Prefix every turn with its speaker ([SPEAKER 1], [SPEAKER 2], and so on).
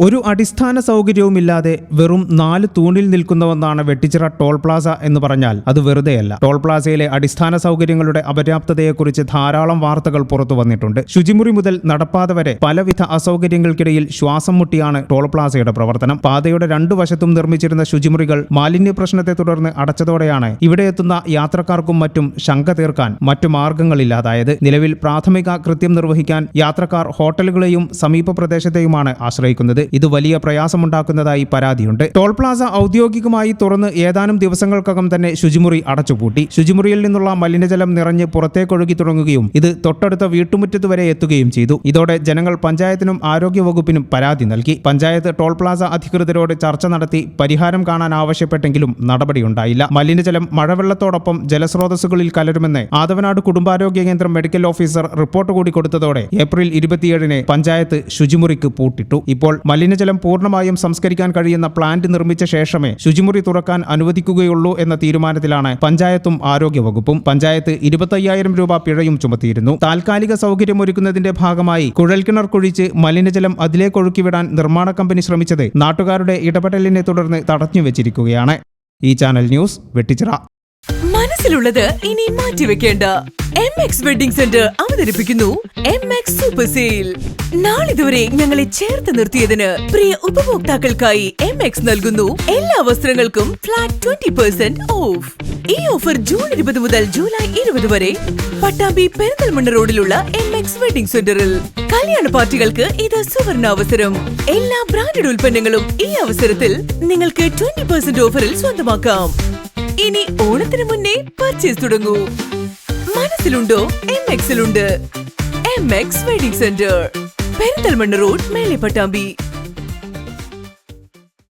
[SPEAKER 1] ഒരു അടിസ്ഥാന സൗകര്യവുമില്ലാതെ വെറും 4 തൂണിൽ നിൽക്കുന്ന ഒന്നാണ് വെട്ടിച്ചിറ ടോൾ പ്ലാസ എന്ന് പറഞ്ഞാൽ അത് വെറുതെയല്ല. ടോൾ പ്ലാസയിലെ അടിസ്ഥാന സൗകര്യങ്ങളുടെ അപര്യാപ്തതയെക്കുറിച്ച് ധാരാളം വാർത്തകൾ പുറത്തു വന്നിട്ടുണ്ട്. ശുചിമുറി മുതൽ നടപ്പാത വരെ പലവിധ അസൗകര്യങ്ങൾക്കിടയിൽ ശ്വാസം മുട്ടിയാണ് ടോൾ പ്ലാസയുടെ പ്രവർത്തനം. പാതയുടെ 2 വശത്തും നിർമ്മിച്ചിരുന്ന ശുചിമുറികൾ മാലിന്യ പ്രശ്നത്തെ തുടർന്ന് അടച്ചതോടെയാണ് ഇവിടെ എത്തുന്ന യാത്രക്കാർക്കും മറ്റും ശങ്ക തീർക്കാൻ മറ്റു മാർഗങ്ങളില്ലാതായത്. നിലവിൽ പ്രാഥമിക കൃത്യം നിർവഹിക്കാൻ യാത്രക്കാർ ഹോട്ടലുകളെയും സമീപ പ്രദേശത്തെയുമാണ് ആശ്രയിക്കുന്നത്. ഇത് വലിയ പ്രയാസമുണ്ടാക്കുന്നതായി പരാതിയുണ്ട്. ടോൾ പ്ലാസ ഔദ്യോഗികമായി തുറന്ന് ഏതാനും ദിവസങ്ങൾക്കകം തന്നെ ശുചിമുറി അടച്ചുപൂട്ടി. ശുചിമുറിയിൽ നിന്നുള്ള മലിനജലം നിറഞ്ഞ് പുറത്തേക്കൊഴുകി തുടങ്ങുകയും ഇത് തൊട്ടടുത്ത വീട്ടുമുറ്റത്ത് വരെ എത്തുകയും ചെയ്തു. ഇതോടെ ജനങ്ങൾ പഞ്ചായത്തിനും ആരോഗ്യവകുപ്പിനും പരാതി നൽകി. പഞ്ചായത്ത് ടോൾ പ്ലാസ അധികൃതരോട് ചർച്ച നടത്തി പരിഹാരം കാണാൻ ആവശ്യപ്പെട്ടെങ്കിലും നടപടിയുണ്ടായില്ല. മലിനജലം മഴവെള്ളത്തോടൊപ്പം ജലസ്രോതസ്സുകളിൽ കലരുമെന്ന് ആദവനാട് കുടുംബാരോഗ്യ കേന്ദ്രം മെഡിക്കൽ ഓഫീസർ റിപ്പോർട്ട് കൂടി കൊടുത്തതോടെ ഏപ്രിൽ 27-ന് പഞ്ചായത്ത് ശുചിമുറിക്ക് പൂട്ടിട്ടു. ഇപ്പോൾ മലിനജലം പൂർണ്ണമായും സംസ്കരിക്കാൻ കഴിയുന്ന പ്ലാന്റ് നിർമ്മിച്ച ശേഷമേ ശുചിമുറി തുറക്കാൻ അനുവദിക്കുകയുള്ളൂ എന്ന തീരുമാനത്തിലാണ് പഞ്ചായത്തും ആരോഗ്യവകുപ്പും. പഞ്ചായത്ത് 25,000 രൂപ പിഴയും ചുമത്തിയിരുന്നു. താൽക്കാലിക സൗകര്യമൊരുക്കുന്നതിന്റെ ഭാഗമായി കുഴൽക്കിണർ കുഴിച്ച് മലിനജലം അതിലേക്ക് ഒഴുക്കിവിടാൻ നിർമ്മാണ കമ്പനി ശ്രമിച്ചത് നാട്ടുകാരുടെ ഇടപെടലിനെ തുടർന്ന് തടഞ്ഞുവെച്ചിരിക്കുകയാണ്. ഈ ചാനൽ ന്യൂസ് വെട്ടിച്ചിറ.
[SPEAKER 2] മനസ്സിലുള്ളത് ഇനി മാറ്റിവെക്കേണ്ട MX വെഡിംഗ് സെന്റർ അവതരിപ്പിക്കുന്നു MX സൂപ്പർ സെയിൽ. നാളിതുവരെ ഞങ്ങളെ ചേർത്ത് നിർത്തിയതിന് പ്രിയ ഉപഭോക്താക്കൾക്കായി MX നൽകുന്നു എല്ലാ വസ്ത്രങ്ങൾക്കും ഫ്ലാറ്റ് 20% ഓഫ്. ഈ ഓഫർ ജൂൺ 20 മുതൽ ജൂലൈ 20 വരെ പട്ടാമ്പി പെരിന്തൽമണ്ണ റോഡിലുള്ള MX വെഡിംഗ് സെന്ററിൽ. കല്യാണ പാർട്ടികൾക്ക് ഇത് സുവർണാവസരം. എല്ലാ ബ്രാൻഡഡ് ഉൽപ്പന്നങ്ങളും ഈ അവസരത്തിൽ നിങ്ങൾക്ക് 20% ഓഫറിൽ സ്വന്തമാക്കാം. ഇനി ഓണത്തിന് മുന്നേ പർച്ചേസ് തുടങ്ങൂ. മനസ്സിലുണ്ടോ? MX ലുണ്ട്. MX wedding centre, Perinthalmanna road, മേലെ പട്ടാമ്പി.